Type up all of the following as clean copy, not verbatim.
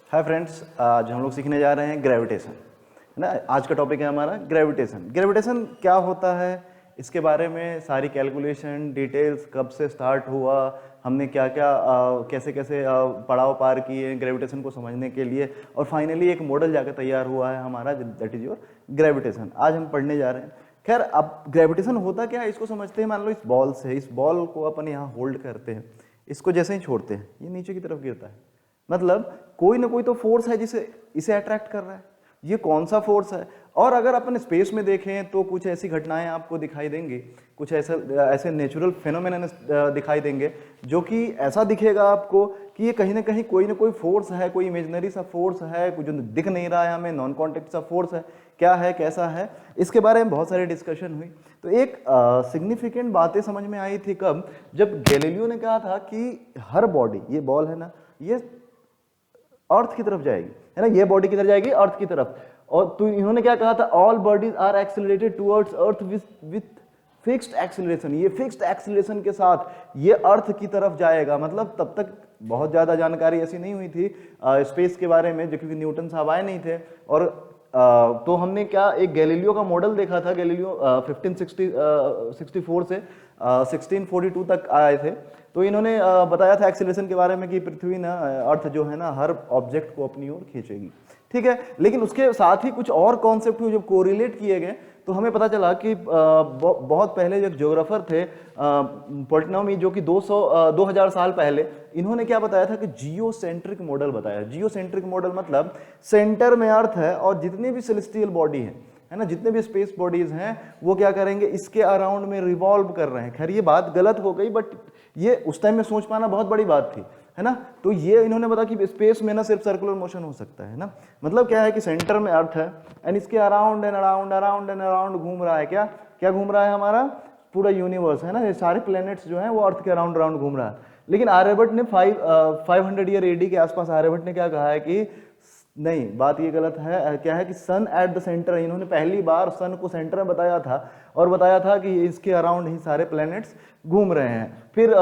Hi friends, आज हम लोग सीखने जा रहे हैं ग्रेविटेशन, है ना। आज का टॉपिक है हमारा ग्रेविटेशन। ग्रेविटेशन क्या होता है, इसके बारे में सारी कैलकुलेशन डिटेल्स, कब से स्टार्ट हुआ, हमने क्या क्या कैसे कैसे पड़ाव पार किए ग्रेविटेशन को समझने के लिए, और फाइनली एक मॉडल जाकर तैयार हुआ है हमारा, दैट इज योर ग्रेविटेशन। आज हम पढ़ने जा रहे हैं। खैर, अब ग्रेविटेशन होता क्या है इसको समझते हैं। मान लो इस बॉल से, इस बॉल को अपन यहाँ होल्ड करते हैं, इसको जैसे ही छोड़ते हैं ये नीचे की तरफ गिरता है। मतलब कोई ना कोई तो फोर्स है जिसे इसे अट्रैक्ट कर रहा है। ये कौन सा फोर्स है? और अगर अपन स्पेस में देखें तो कुछ ऐसी घटनाएं आपको दिखाई देंगी, कुछ ऐसे नेचुरल फेनोमेनन दिखाई देंगे जो कि ऐसा दिखेगा आपको कि ये कहीं ना कहीं कोई ना कोई फोर्स है, कोई इमेजिनरी सा फोर्स है, कुछ जो दिख नहीं रहा है हमें, नॉन कॉन्टेक्ट सा फोर्स है। क्या है, कैसा है, इसके बारे में बहुत सारी डिस्कशन हुई। तो एक सिग्निफिकेंट बातें समझ में आई थी कब, जब गैलीलियो ने कहा था कि हर बॉडी, ये बॉल है ना, ये अर्थ की तरफ जाएगी, है ना, ये बॉडी किधर जाएगी, अर्थ की तरफ। और तो इन्होंने क्या कहा था, all bodies are accelerated towards earth with fixed acceleration. ये फिक्स्ड एक्सेलरेशन के साथ ये अर्थ की तरफ जाएगा। मतलब तब तक बहुत ज्यादा जानकारी ऐसी नहीं हुई थी स्पेस के बारे में, जो क्योंकि न्यूटन साहब आए नहीं थे। और तो हमने क्या, एक गैलीलियो का मॉडल देखा था। गैलीलियो 1564 से 1642 तक आए थे। तो इन्होंने बताया था एक्सीलरेशन के बारे में कि पृथ्वी ना, अर्थ जो है ना, हर ऑब्जेक्ट को अपनी ओर खींचेगी, ठीक है। लेकिन उसके साथ ही कुछ और कॉन्सेप्ट हुए जब कोरिलेट किए गए, तो हमें पता चला कि बहुत पहले जो ज्योग्राफर थे पोर्टनॉमी, जो कि 2000 साल पहले, इन्होंने क्या बताया था कि जियोसेंट्रिक मॉडल बताया। जियोसेंट्रिक मॉडल मतलब सेंटर में अर्थ है और जितनी भी सेलेस्टियल बॉडी है ना, जितने भी स्पेस बॉडीज हैं वो क्या करेंगे, इसके अराउंड में रिवॉल्व कर रहे हैं। खैर ये बात गलत हो गई, बट ये उस टाइम में सोच पाना बहुत बड़ी बात थी, है ना। तो ये इन्होंने बताया कि स्पेस में ना सिर्फ सर्कुलर मोशन हो सकता है ना। मतलब क्या है कि सेंटर में अर्थ है एंड इसके around and around around and around घूम रहा है। क्या क्या घूम रहा है, हमारा पूरा यूनिवर्स, है ना। ये सारे प्लैनेट्स जो हैं वो अर्थ के अराउंड अराउंड घूम रहा है। लेकिन आर्यभट्ट ने 500 ईयर एडी के आसपास आर्यभट्ट ने क्या कहा है कि नहीं, बात ये गलत है। क्या है कि सन एट द सेंटर, इन्होंने पहली बार सन को सेंटर में बताया था और बताया था कि इसके अराउंड ही सारे प्लैनेट्स घूम रहे हैं। फिर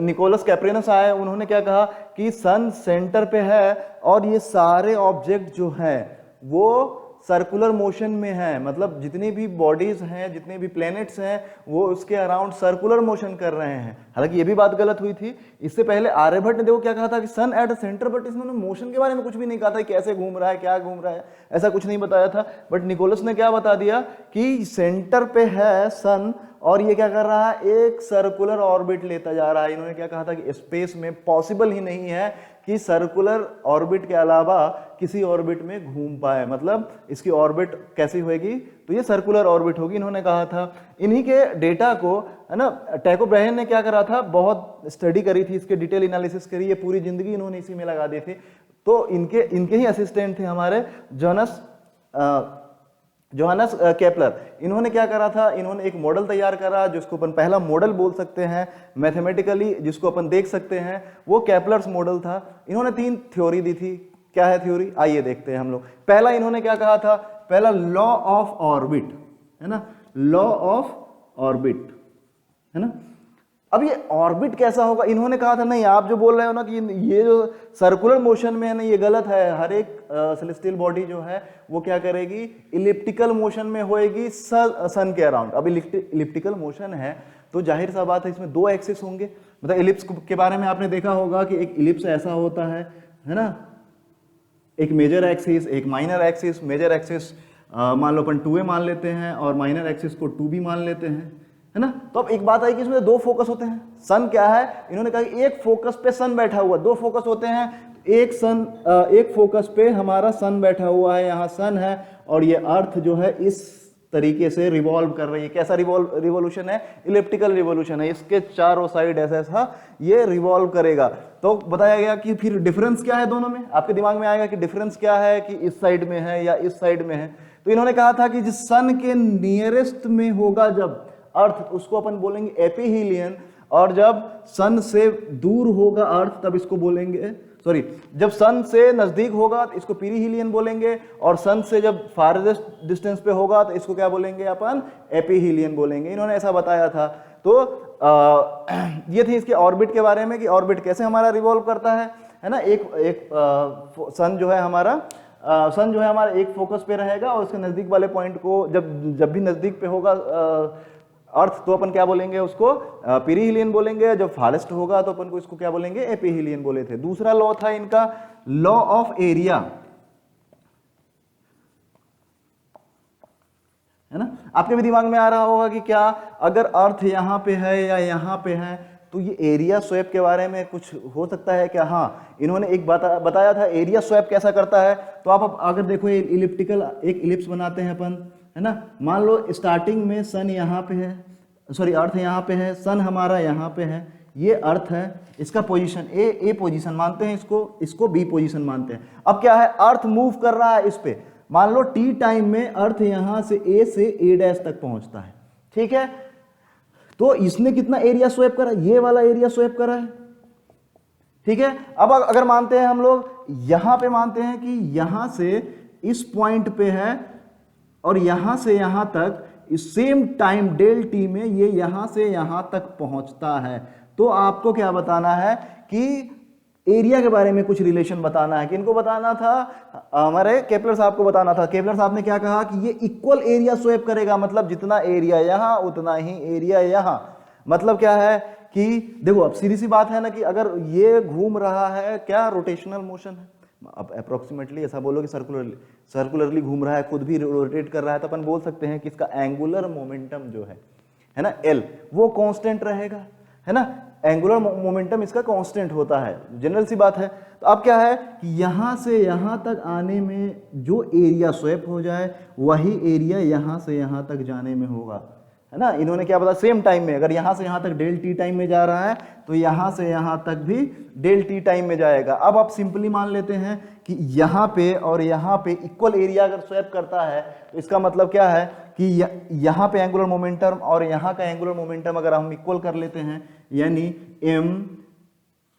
निकोलस कैप्रेनस आए, उन्होंने क्या कहा कि सन सेंटर पे है और ये सारे ऑब्जेक्ट जो हैं वो सर्कुलर मोशन में है। मतलब जितनी भी बॉडीज हैं, जितने भी प्लैनेट्स हैं, वो उसके अराउंड सर्कुलर मोशन कर रहे हैं। हालांकि ये भी बात गलत हुई थी। इससे पहले आर्यभट्ट ने देखो क्या कहा था कि सन एट द सेंटर, बट इसने मोशन के बारे में कुछ भी नहीं कहा था, कैसे घूम रहा है, क्या घूम रहा है, ऐसा कुछ नहीं बताया था। बट निकोलस ने क्या बता दिया कि सेंटर पे है सन और ये क्या कर रहा है, एक सर्कुलर ऑर्बिट लेता जा रहा है। इन्होंने क्या कहा था कि स्पेस में पॉसिबल ही नहीं है कि सर्कुलर ऑर्बिट के अलावा किसी ऑर्बिट में घूम पाए। मतलब इसकी ऑर्बिट कैसी होगी, तो ये सर्कुलर ऑर्बिट होगी, इन्होंने कहा था। इन्हीं के डेटा को, है ना, टाइको ब्रायन ने क्या करा था, बहुत स्टडी करी थी, इसके डिटेल एनालिसिस करी, ये पूरी जिंदगी इन्होंने इसी में लगा दी थी। तो इनके ही असिस्टेंट थे हमारे जोहानस केपलर। इन्होंने क्या करा था, इन्होंने एक मॉडल तैयार करा जिसको अपन पहला मॉडल बोल सकते हैं मैथमेटिकली, जिसको अपन देख सकते हैं, वो केपलर्स मॉडल था। इन्होंने 3 थ्योरी दी थी। क्या है थ्योरी, आइए देखते हैं हम लोग। पहला इन्होंने क्या कहा था, पहला लॉ ऑफ ऑर्बिट, है ना, लॉ ऑफ ऑर्बिट, है ना। अब ये ऑर्बिट कैसा होगा, इन्होंने कहा था नहीं, आप जो बोल रहे हो ना कि ये जो सर्कुलर मोशन में है ना, ये गलत है। हर एक सेलेस्टियल बॉडी जो है वो क्या करेगी, इलिप्टिकल मोशन में होएगी सन के अराउंड। अब इलिप्टिकल मोशन है तो जाहिर सा बात है इसमें 2 एक्सिस होंगे। मतलब इलिप्स के बारे में आपने देखा होगा कि एक इलिप्स ऐसा होता है ना, एक मेजर एक्सिस, एक माइनर एक्सिस। मेजर एक्सिस मान लो अपन 2a मान लेते हैं और माइनर एक्सिस को 2b मान लेते हैं, है ना। तो अब एक बात आई कि इसमें 2 फोकस होते हैं। सन क्या है, इन्होंने कहा कि एक फोकस पे सन बैठा हुआ, 2 फोकस होते हैं। एक फोकस पे हमारा सन बैठा हुआ है, यहाँ सन है और ये अर्थ जो है इस तरीके से रिवॉल्व कर रही है। कैसा रिवॉल्यूशन है, इलिप्टिकल रिवॉल्यूशन है। इसके चारों साइड ऐसा ये रिवॉल्व करेगा। तो बताया गया कि फिर डिफरेंस क्या है दोनों में, आपके दिमाग में आएगा कि डिफरेंस क्या है, कि इस साइड में है या इस साइड में है। तो इन्होंने कहा था कि जिस सन के नियरेस्ट में होगा जब अर्थ, उसको अपन बोलेंगे एपीहीलियन, और जब सन से दूर होगा अर्थ तब इसको बोलेंगे, सॉरी, जब सन से नजदीक होगा तो इसको पीरीहीलियन बोलेंगे, और सन से जब फारदेस्ट डिस्टेंस पे होगा तो इसको क्या बोलेंगे, अपन एपीहीलियन बोलेंगे। इन्होंने ऐसा बताया था। तो ये थी इसके ऑर्बिट के बारे में कि ऑर्बिट कैसे हमारा रिवॉल्व करता है। है ना, एक एक सन जो है हमारा एक फोकस पे रहेगा और उसके नजदीक वाले पॉइंट को जब भी नजदीक पे होगा अर्थ तो अपन क्या बोलेंगे उसको पीरीहिलियन बोलेंगे, जब फारेस्ट होगा तो अपन को इसको क्या बोलेंगे एपीहिलियन बोले थे। दूसरा लॉ था इनका लॉ ऑफ एरिया, है ना। आपके भी दिमाग में आ रहा होगा कि क्या अगर अर्थ यहां पे है या यहां पे है तो ये एरिया स्वैप के बारे में कुछ हो सकता है क्या। हाँ, इन्होंने एक बताया था एरिया स्वैप कैसा करता है। तो आप अगर देखो ये इलिप्टिकल एक इलिप्स बनाते हैं अपन, है ना। मान लो स्टार्टिंग में सन यहाँ पे है, सॉरी अर्थ यहाँ पे है, सन हमारा यहाँ पे है, ये अर्थ है, इसका पोजीशन ए पोजीशन मानते हैं, इसको बी पोजीशन मानते हैं। अब क्या है, अर्थ मूव कर रहा है इस पे, मान लो टी टाइम में अर्थ यहां से ए डैश तक पहुंचता है, ठीक है। तो इसने कितना एरिया स्वैप करा, ये वाला एरिया स्वैप करा है, ठीक है। अब अगर मानते हैं हम लोग यहां पे मानते हैं कि यहां से इस पॉइंट पे है और यहां से यहां तक इस सेम टाइम डेल टी में ये यहां से यहां तक पहुंचता है, तो आपको क्या बताना है कि एरिया के बारे में कुछ रिलेशन बताना है। किनको बताना था, हमारे केपलर साहब को बताना था। केपलर साहब ने क्या कहा कि ये इक्वल एरिया स्वैप करेगा, मतलब जितना एरिया यहां उतना ही एरिया यहां। मतलब क्या है कि देखो अब सीधी सी बात है ना कि अगर ये घूम रहा है, क्या रोटेशनल मोशन है, अब अप्रोक्सीमेटली ऐसा बोलो कि सर्कुलरली घूम रहा है, खुद भी रोटेट कर रहा है, तो अपन बोल सकते हैं कि इसका एंगुलर मोमेंटम जो है ना एल, वो कांस्टेंट रहेगा, है ना। एंगुलर मोमेंटम इसका कांस्टेंट होता है, जनरल सी बात है। तो अब क्या है कि यहां से यहां तक आने में जो एरिया स्वैप हो जाए वही एरिया यहां से यहां तक जाने में होगा, है ना। इन्होंने क्या बताया, सेम टाइम में अगर यहां से यहां तक डेल टी टाइम में जा रहा है तो यहां से यहां तक भी डेल टी टाइम में जाएगा। अब आप सिंपली मान लेते हैं कि यहां पे और यहां पे इक्वल एरिया अगर स्वैप करता है तो इसका मतलब क्या है कि यहां पे एंगुलर मोमेंटम और यहां का एंगुलर मोमेंटम अगर हम इक्वल कर लेते हैं, यानी एम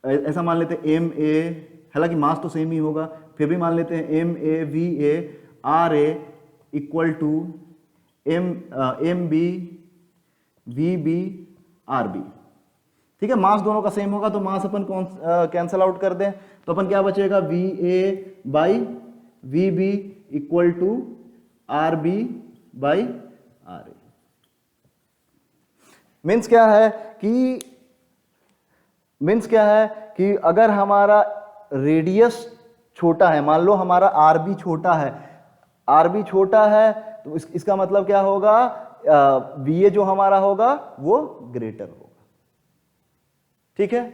ऐसा मान लेते हैं एम ए, हालांकि मास तो सेम ही होगा, फिर भी मान लेते हैं m a v a r a equal to m b v b r b, ठीक है। मास दोनों का सेम होगा तो मास अपन कैंसल आउट कर दें तो अपन क्या बचेगा, v a by v b equal to r b by r a. Means क्या है कि अगर हमारा रेडियस छोटा है, मान लो हमारा आर बी छोटा है तो इसका मतलब क्या होगा, वी ए जो हमारा होगा वो ग्रेटर होगा, ठीक है।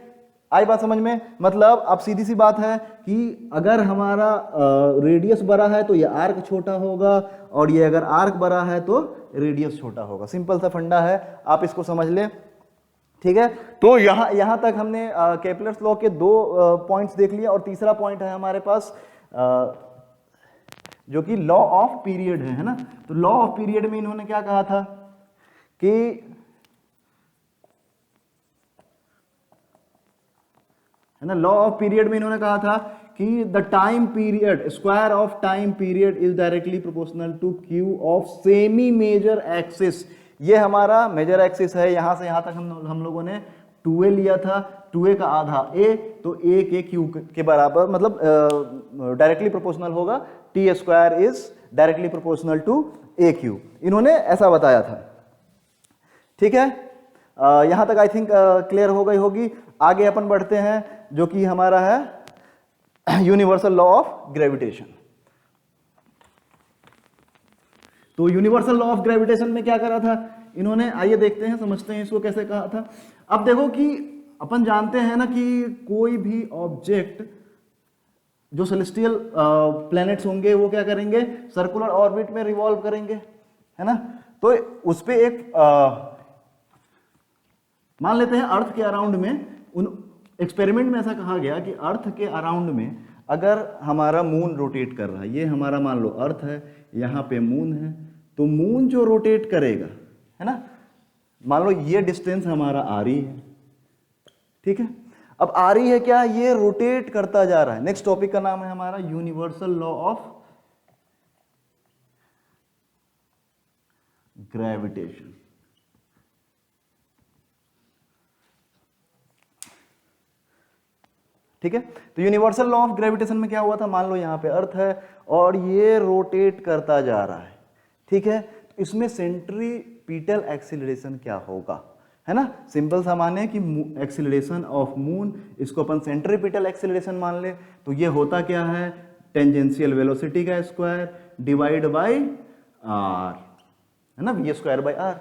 आई बात समझ में। मतलब अब सीधी सी बात है कि अगर हमारा रेडियस बड़ा है तो ये आर्क छोटा होगा और ये अगर आर्क बड़ा है तो रेडियस छोटा होगा। सिंपल सा फंडा है, आप इसको समझ लें, ठीक है। तो यहां तक हमने केपलर्स लॉ के दो पॉइंट्स देख लिए और तीसरा पॉइंट है हमारे पास जो कि लॉ ऑफ पीरियड है ना। तो लॉ ऑफ पीरियड में इन्होंने क्या कहा था कि है ना, लॉ ऑफ पीरियड में इन्होंने कहा था कि the time period, square of time period is directly proportional to cube of semi major axis. ये हमारा मेजर एक्सिस है, यहां से यहां तक हम लोगों ने 2a लिया था, 2a का आधा a, तो a के क्यू के बराबर, मतलब डायरेक्टली प्रोपोर्शनल होगा, T square is directly proportional to a cube. इन्होंने ऐसा बताया था, ठीक है। यहां तक आई थिंक क्लियर हो गई होगी। आगे अपन बढ़ते हैं जो कि हमारा है यूनिवर्सल लॉ ऑफ ग्रेविटेशन। तो यूनिवर्सल लॉ ऑफ ग्रेविटेशन में क्या करा था इन्होंने, आइए देखते हैं, समझते हैं इसको कैसे कहा था। अब देखो कि अपन जानते हैं ना कि कोई भी ऑब्जेक्ट जो सेलेस्टियल प्लैनेट्स होंगे वो क्या करेंगे, सर्कुलर ऑर्बिट में रिवॉल्व करेंगे, है ना। तो उस पे एक मान लेते हैं अर्थ के अराउंड में, उन एक्सपेरिमेंट में ऐसा कहा गया कि अर्थ के अराउंड में अगर हमारा मून रोटेट कर रहा है, ये हमारा मान लो अर्थ है, यहाँ पे मून है, तो मून जो रोटेट करेगा, है ना, मान लो ये डिस्टेंस हमारा आर ई है, ठीक है। अब आर ई है क्या, ये रोटेट करता जा रहा है। नेक्स्ट टॉपिक का नाम है हमारा यूनिवर्सल लॉ ऑफ ग्रेविटेशन। ठीक है। तो यूनिवर्सल लॉ ऑफ ग्रेविटेशन में क्या हुआ था, मान लो यहाँ पे अर्थ है और ये रोटेट करता जा रहा है, ठीक है, तो इसमें सेंट्रीपिटल एक्सीलरेशन क्या होगा, है ना। सिंपल सा माने कि एक्सीलरेशन ऑफ मून, इसको अपन सेंट्रीपिटल एक्सीलरेशन मान ले, तो ये होता क्या है, टेंजेंशियल वेलोसिटी का स्क्वायर डिवाइड बाय आर, है ना, वी स्क्वायर बाय आर।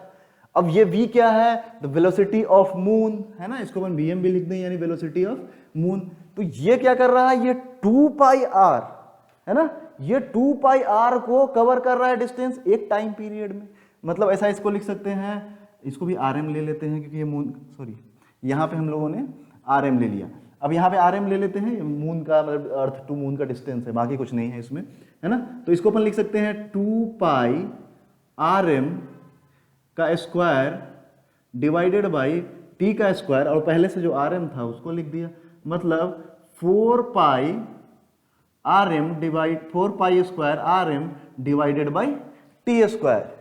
अब ये v क्या है, द वेलोसिटी ऑफ मून, है ना, इसको अपन vm भी लिख दें, यानी वेलोसिटी ऑफ मून। तो ये क्या कर रहा है, ये 2 पाई r, है ना, ये 2 पाई r को कवर कर रहा है डिस्टेंस एक टाइम पीरियड में। मतलब ऐसा इसको लिख सकते हैं, इसको भी rm ले लेते हैं क्योंकि ये मून, सॉरी यहाँ पे हम लोगों ने rm ले लिया, अब यहाँ पे rm ले लेते हैं, मून का मतलब अर्थ टू मून का डिस्टेंस है, बाकी कुछ नहीं है इसमें, है ना। तो इसको अपन लिख सकते हैं 2 पाई rm का स्क्वायर डिवाइडेड बाई t का स्क्वायर, और पहले से जो rm था उसको लिख दिया, मतलब 4 pi square rm divided by t square.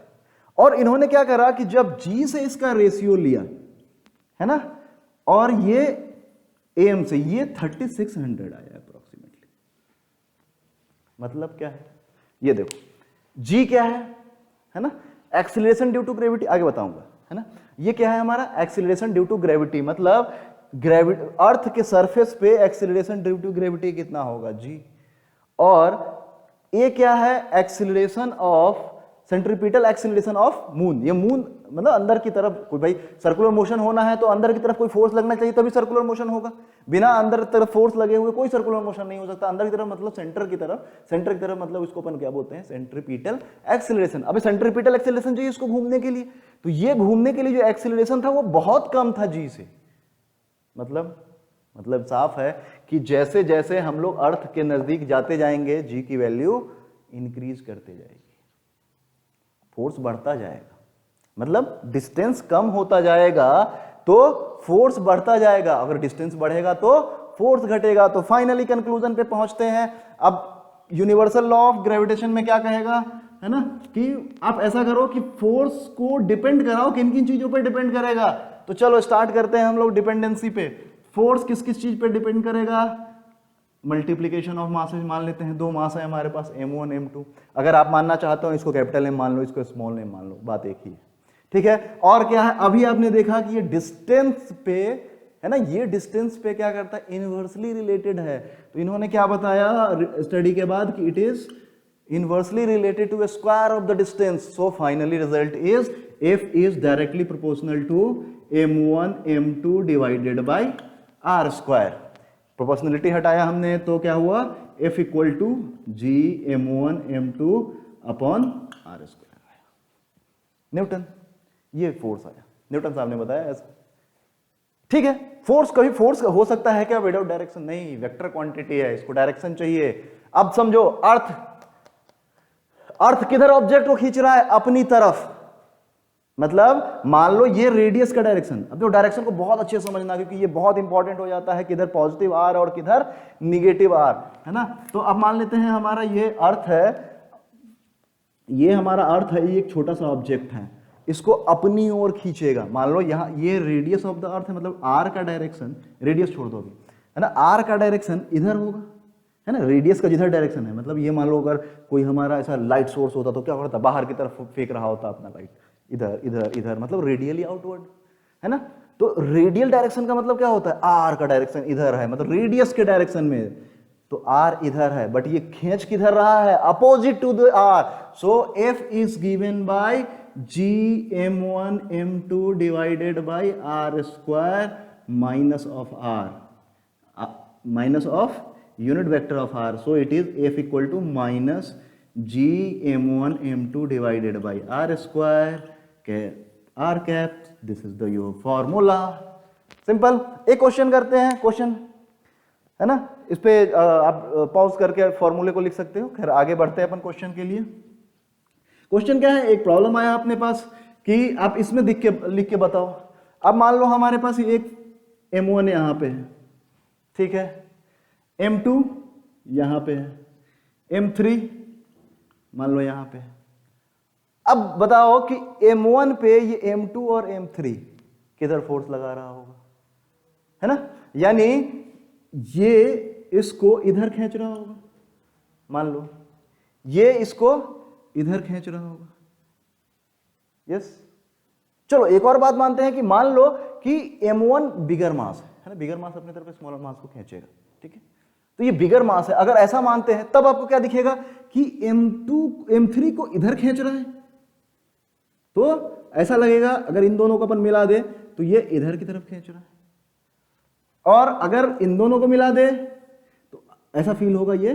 और इन्होंने क्या करा कि जब g से इसका रेशियो लिया, है ना, और ये am से ये 3600 आया अप्रोक्सीमेटली। मतलब क्या है, ये देखो g क्या है ना, एक्सीलरेशन ड्यू टू ग्रेविटी, आगे बताऊंगा, है ना। ये क्या है हमारा, एक्सीलरेशन ड्यू टू ग्रेविटी, मतलब ग्रेविटी, अर्थ के सरफेस पे एक्सीलरेशन ड्यू टू ग्रेविटी कितना होगा, g। और ये क्या है, acceleration of, centripetal acceleration of moon. ये मून मतलब अंदर की तरफ, कोई भाई सर्कुलर मोशन होना है तो अंदर की तरफ कोई फोर्स लगना चाहिए तभी सर्कुलर मोशन होगा, बिना अंदर तरफ फोर्स लगे हुए कोई सर्कुलर मोशन नहीं हो सकता। अंदर की तरफ मतलब सेंटर की तरफ मतलब इसको अपन क्या बोलते हैं, सेंट्रीपिटल एक्सीलरेशन। अबे सेंट्रीपिटल एक्सीलरेशन चाहिए इसको घूमने के लिए, तो ये घूमने के लिए जो एक्सीलरेशन था वो बहुत कम था जी से। मतलब साफ है कि जैसे जैसे हम लोग अर्थ के नजदीक जाते जाएंगे जी की वैल्यू इंक्रीज करते जाएगी, फोर्स बढ़ता जाएगा, मतलब डिस्टेंस कम होता जाएगा तो फोर्स बढ़ता जाएगा, अगर डिस्टेंस बढ़ेगा तो फोर्स घटेगा। तो फाइनली कंक्लूजन पे पहुंचते हैं। अब यूनिवर्सल लॉ ऑफ ग्रेविटेशन में क्या कहेगा, है ना, कि आप ऐसा करो कि फोर्स को डिपेंड कराओ, किन किन चीजों पे डिपेंड करेगा। तो चलो स्टार्ट करते हैं हम लोग डिपेंडेंसी पे। फोर्स किस किस चीज पे डिपेंड करेगा, मल्टीप्लीकेशन ऑफ मासेज मान लेते हैं, 2 मास है हमारे पास m1 m2। अगर आप मानना चाहते हो इसको कैपिटल M मान लो, इसको स्मॉल m मान लो, बात एक ही है, ठीक है। और क्या है, अभी आपने देखा कि ये डिस्टेंस पे, है ना, ये डिस्टेंस पे क्या करता है, इनवर्सली रिलेटेड है। तो इन्होंने क्या बताया स्टडी के बाद कि it is inversely related to square of the distance. So finally result is f is directly proportional to m1 m2 divided by r square. Proportionality हटाया हमने तो क्या हुआ, F equal to G m1 m2 upon r square आया। Newton, ये force आया, Newton साहब ने बताया ऐसा, ठीक है। फोर्स, कभी फोर्स हो सकता है क्या विदाउट डायरेक्शन, नहीं, वेक्टर क्वांटिटी है, इसको डायरेक्शन चाहिए। अब समझो अर्थ किधर ऑब्जेक्ट को खींच रहा है, अपनी तरफ, मतलब मान लो ये रेडियस का डायरेक्शन। अब तो डायरेक्शन को बहुत अच्छे से समझना क्योंकि ये बहुत इंपॉर्टेंट हो जाता है, किधर पॉजिटिव आर और किधर निगेटिव आर, है ना। तो अब मान लेते हैं हमारा ये अर्थ है, ये हमारा अर्थ है, ये एक छोटा सा ऑब्जेक्ट है, इसको अपनी ओर खींचेगा। मान लो यहाँ ये रेडियस ऑफ द अर्थ है, मतलब आर का डायरेक्शन, रेडियस छोड़ दो अभी, है ना, आर का डायरेक्शन इधर होगा, है ना, रेडियस का जिधर डायरेक्शन है। मतलब ये मान लो अगर कोई हमारा ऐसा लाइट सोर्स होता तो क्या होता, बाहर की तरफ फेंक रहा होता अपना लाइट, इधर इधर इधर, मतलब रेडियली आउटवर्ड, है ना। तो रेडियल डायरेक्शन का मतलब क्या होता है, आर का डायरेक्शन इधर है, मतलब रेडियस के डायरेक्शन में, तो आर इधर है, बट ये खींच किधर रहा है, opposite to the r. So F is given by G m1 m2 divided by r square minus of unit vector of r. So it is F equal to minus G m1 m2 divided by r square r cap. This is the your formula. Simple. एक question करते हैं, question है ना, इस पे आप pause करके फॉर्मूले को लिख सकते हो। खैर आगे बढ़ते हैं अपन क्वेश्चन के लिए। क्वेश्चन क्या है, एक प्रॉब्लम आया अपने पास कि आप इसमें लिख के बताओ। अब मान लो हमारे पास एक m1 यहां पे है, ठीक है, m2 यहां पे है, m3 मान लो यहां पे है। अब बताओ कि m1 पे ये m2 और m3 किधर फोर्स लगा रहा होगा, है ना। यानी ये इसको इधर खींच रहा होगा, मान लो ये इसको इधर खींच रहा होगा। यस, चलो एक और बात मानते हैं कि मान लो कि m1 बिगर मास है ना, बिगर मास अपने तरफ स्मॉलर मास को खींचेगा, ठीक है। तो ये बिगर मास है, अगर ऐसा मानते हैं तब आपको क्या दिखेगा कि m3 को इधर खींच रहा है, तो ऐसा लगेगा अगर इन दोनों को अपन मिला दे तो ये इधर की तरफ खींच रहा है, और अगर इन दोनों को मिला दे तो ऐसा फील होगा ये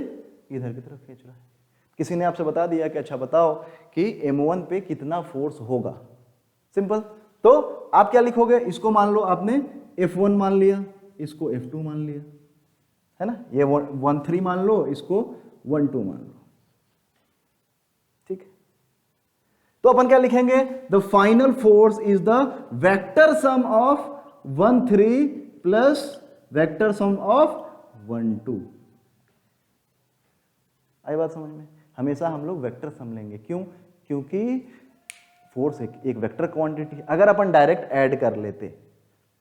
इधर की तरफ खींच रहा है। किसी ने आपसे बता दिया कि अच्छा बताओ कि m1 पे कितना फोर्स होगा, सिंपल। तो आप क्या लिखोगे, इसको मान लो आपने F1 मान लिया, इसको F2 मान लिया, है ना, ये 1-3 मान लो, इसको 1-2 मान लो, ठीक है। तो अपन क्या लिखेंगे, the final force is the vector sum of 1-3 plus vector sum of 1-2। आई बात समझ में? हमेशा हम लोग वेक्टर सम लेंगे, क्यों? क्योंकि फोर्स एक वेक्टर क्वांटिटी, अगर अपन डायरेक्ट ऐड कर लेते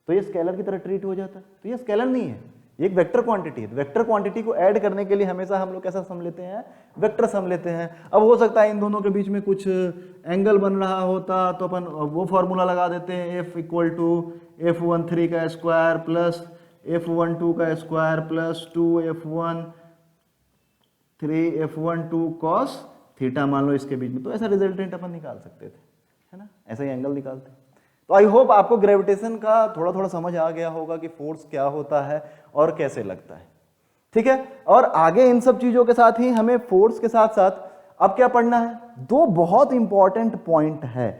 तो ये स्केलर की तरह ट्रीट हो जाता, तो ये स्केलर नहीं है, ये एक वेक्टर क्वांटिटी है। वेक्टर क्वांटिटी को ऐड करने के लिए हमेशा हम लोग कैसा सम लेते हैं, वेक्टर सम लेते हैं। अब हो सकता है इन दोनों के बीच में कुछ एंगल बन रहा होता तो अपन वो फॉर्मूला लगा देते हैं, F = F13 का स्क्वायर प्लस F12 का square plus 2F13 F12 cos theta मान लो इसके बीच में, तो ऐसा रिजल्टेंट अपन निकाल सकते थे, है ना, ऐसा ही एंगल निकालते। तो आई होप आपको ग्रेविटेशन का थोड़ा थोड़ा समझ आ गया होगा कि फोर्स क्या होता है और कैसे लगता है, ठीक है। और आगे इन सब चीजों के साथ ही हमें फोर्स के साथ साथ अब क्या पढ़ना है, दो बहुत इंपॉर्टेंट पॉइंट है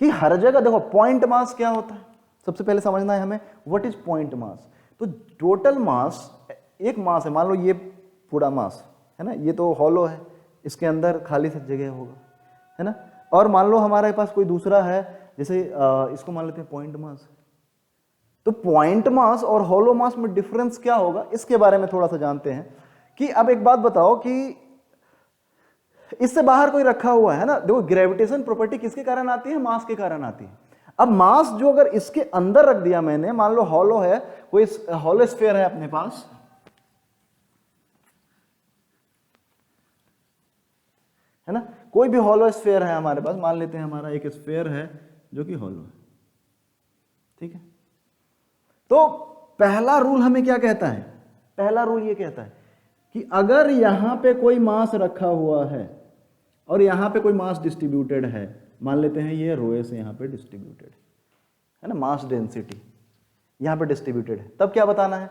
कि हर जगह देखो पॉइंट मास क्या होता है, सबसे पहले समझना है हमें व्हाट इज पॉइंट मास। तो टोटल मास, एक मास है, मान लो ये पूरा मास है ना, ये तो हॉलो है, इसके अंदर खाली सा जगह होगा, है ना, और मान लो हमारे पास कोई दूसरा है, जैसे इसको मान लेते हैं पॉइंट मास। तो पॉइंट मास और हॉलो मास में डिफरेंस क्या होगा, इसके बारे में थोड़ा सा जानते हैं। कि अब एक बात बताओ कि इससे बाहर कोई रखा हुआ है ना, देखो ग्रेविटेशन प्रॉपर्टी किसके कारण आती है, मास के कारण आती है। अब मास जो अगर इसके अंदर रख दिया मैंने, मान लो हॉलो है, कोई हॉलो स्फीयर है अपने पास, है ना, कोई भी हॉलो स्फीयर है हमारे पास, मान लेते हैं हमारा एक स्फीयर है जो कि हॉलो है, ठीक है। तो पहला रूल हमें क्या कहता है, पहला रूल ये कहता है कि अगर यहां पे कोई मास रखा हुआ है और यहां पे कोई मास डिस्ट्रीब्यूटेड है, मान लेते हैं ये रो से यहां पे डिस्ट्रीब्यूटेड है ना, मास डेंसिटी यहां पे डिस्ट्रीब्यूटेड है, तब क्या बताना है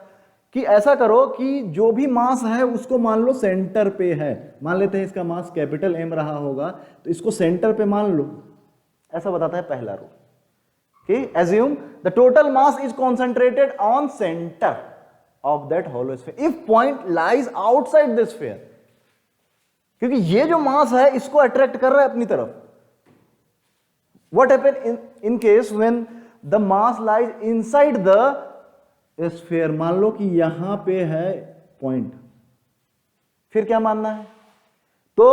कि ऐसा करो कि जो भी मास है उसको मान लो सेंटर पे है, मान लेते हैं इसका मास कैपिटल M रहा होगा तो इसको सेंटर पे मान लो, ऐसा बताता है पहला रूल कि assume the total mass is concentrated on center of that hollow sphere if point lies outside the sphere। क्योंकि ये जो मास है इसको अट्रैक्ट कर रहा है अपनी तरफ। What happen in case when the mass lies inside the sphere? मान लो कि यहां पे है पॉइंट, फिर क्या मानना है? तो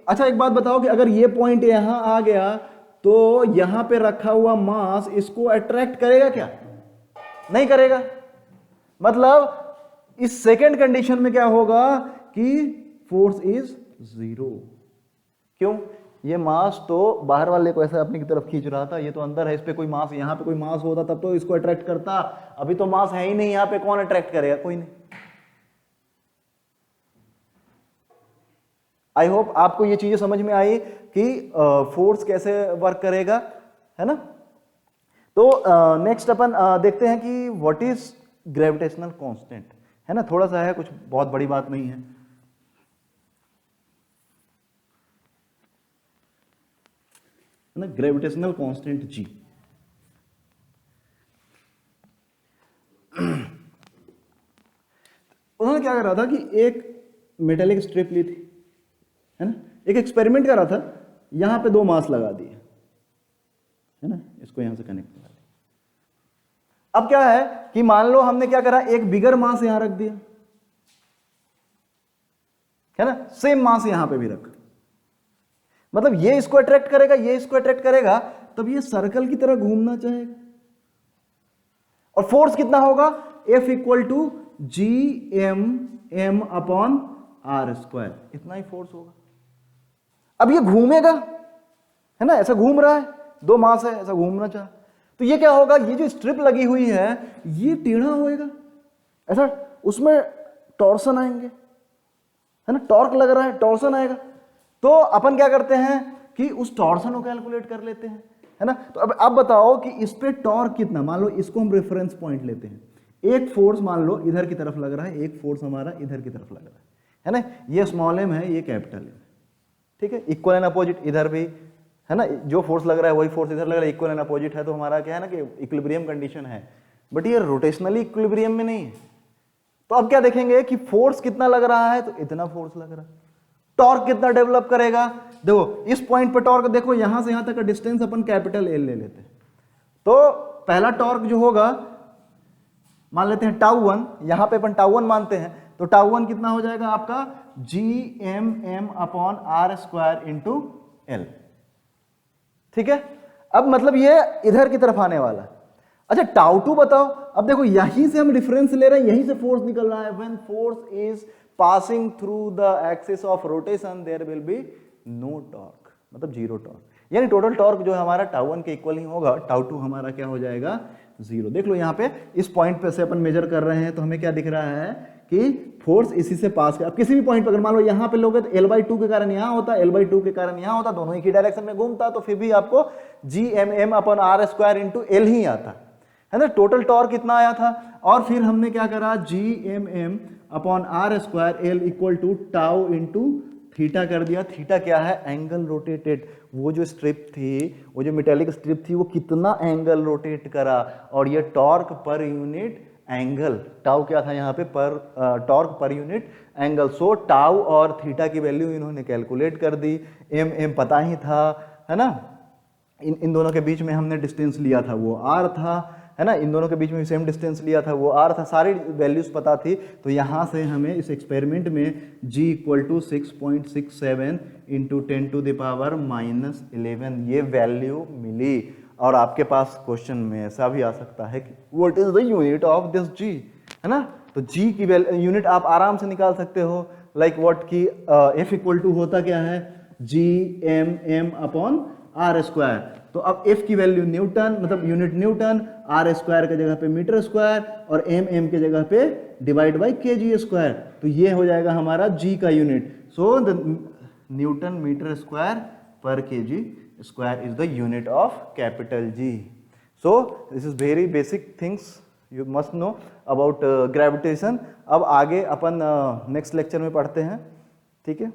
अच्छा एक बात बताओ कि अगर ये पॉइंट यहां आ गया तो यहां पे रखा हुआ मास इसको अट्रैक्ट करेगा क्या? नहीं करेगा। मतलब इस सेकेंड कंडीशन में क्या होगा कि फोर्स इज 0। क्यों? ये मास तो बाहर वाले को ऐसा अपनी की तरफ खींच रहा था, ये तो अंदर है, इस पे कोई मास, यहां पे कोई मास होता तब तो इसको अट्रैक्ट करता, अभी तो मास है ही नहीं यहां पे, कौन अट्रैक्ट करेगा? कोई नहीं। आई होप आपको ये चीजें समझ में आई कि फोर्स कैसे वर्क करेगा, है ना। तो नेक्स्ट अपन देखते हैं कि व्हाट इज ग्रेविटेशनल कांस्टेंट, है ना, थोड़ा सा है, कुछ बहुत बड़ी बात नहीं है ना। ग्रेविटेशनल कांस्टेंट G, उन्होंने क्या करा था कि एक मेटेलिक स्ट्रिप ली थी, है ना, एक एक्सपेरिमेंट करा था, यहां पे दो मास लगा दिए, है ना, इसको यहां से कनेक्ट करा दिया। अब क्या है कि मान लो हमने क्या करा, एक बिगर मास यहां रख दिया, है ना, सेम मास यहां पे भी रख, मतलब ये इसको अट्रैक्ट करेगा, ये इसको अट्रैक्ट करेगा, तब ये सर्कल की तरह घूमना चाहेगा। और फोर्स कितना होगा? F = G M M upon are square, इतना ही फोर्स होगा। अब ये घूमेगा, है ना, ऐसा घूम रहा है, दो मास है, ऐसा घूमना चाह, तो ये क्या होगा, ये जो स्ट्रिप लगी हुई है ये टेढ़ा होएगा, ऐसा, उसमें टॉर्सन आएंगे, है ना, टॉर्क लग रहा है, टॉर्सन आएगा। तो अपन क्या करते हैं कि उस टॉर्सन को कैलकुलेट कर लेते हैं, है ना। तो अब बताओ कि इस पे टॉर्क कितना, मान लो इसको हम रेफरेंस पॉइंट लेते हैं, एक फोर्स मान लो इधर की तरफ लग रहा है, एक फोर्स हमारा इधर की तरफ लग रहा है ना, ये स्मॉल एम है, ये कैपिटल एम, ठीक है, इक्वल एंड अपोजिट इधर भी, है ना, जो फोर्स लग रहा है वही फोर्स इधर लग रहा है, इक्वल एंड अपोजिट है, तो हमारा क्या है ना कि इक्विलिब्रियम कंडीशन है, बट ये रोटेशनली इक्विलिब्रियम में नहीं है। तो अब क्या देखेंगे कि फोर्स कितना लग रहा है, तो इतना फोर्स लग रहा है, टॉर्क कितना डेवलप करेगा, देखो इस पॉइंट पे टॉर्क, देखो यहां से यहां तक का डिस्टेंस अपन कैपिटल एल ले लेते हैं, तो पहला टॉर्क जो होगा मान लेते हैं टाउ वन, यहां पे अपन टाउ वन मानते हैं, तो टाउ वन कितना हो जाएगा आपका G M M upon are square into l, ठीक है। अब मतलब ये इधर की तरफ आने वाला है। अच्छा टाउ टू बताओ, अब देखो यहीं से हम रिफरेंस ले रहे हैं, यहीं से फोर्स निकल रहा है, when force is passing through the axis of rotation there will be no torque, मतलब जीरो टॉर्क, यानी टोटल टॉर्क जो है हमारा टाउ वन के इक्वल ही होगा, टाउ टू हमारा क्या हो जाएगा, जीरो। देख लो यहाँ पे इस पॉइंट पे से अपन मेजर कर रहे हैं, तो हमें क्या दिख रहा है कि फोर्स इसी से पास कर, अब किसी भी पॉइंट पर अगर मान लो यहाँ पे लोगे तो L/2 के कारण यहाँ होता, L/2 के कारण यहाँ होता, दोनों ही डायरेक्शन में घूमता, तो फिर भी आपको G M M upon are square into L ही आता है ना, टोटल टॉर्क कितना आया था। और फिर हमने क्या करा, G M M upon are square l equal to tau into theta कर दिया। थीटा क्या है, एंगल रोटेटेड, वो जो स्ट्रिप थी, वो जो मेटेलिक स्ट्रिप थी, वो कितना एंगल रोटेट करा, और ये torque per unit angle, tau क्या था यहाँ पे, पर टॉर्क पर यूनिट एंगल। सो टाउ और थीटा की वैल्यू इन्होंने कैलकुलेट कर दी, एम एम पता ही था, है ना, इन दोनों के बीच में हमने डिस्टेंस लिया था वो आर था, है ना, इन दोनों के बीच में सेम डिस्टेंस लिया था वो आर था, सारी वैल्यूज पता थी। तो यहाँ से हमें इस एक्सपेरिमेंट में g equal to 6.67 into 10 to the power -11 ये वैल्यू मिली। और आपके पास क्वेश्चन में ऐसा भी आ सकता है कि what is the unit of this g, है ना, तो g की यूनिट आप आराम से निकाल सकते हो, लाइक व्हाट की f इक्वल टू होता क्या है, G M M upon are square. तो अब f की वैल्यू न्यूटन, मतलब यूनिट न्यूटन, आर स्क्वायर के जगह पे मीटर स्क्वायर, और एम एम के जगह पे डिवाइड बाई के जी स्क्वायर, तो ये हो जाएगा हमारा g का unit. So the newton meter square per K G square is the unit of capital G। So this is very basic things you must know about gravitation. अब आगे अपन next lecture में पढ़ते हैं, ठीक है।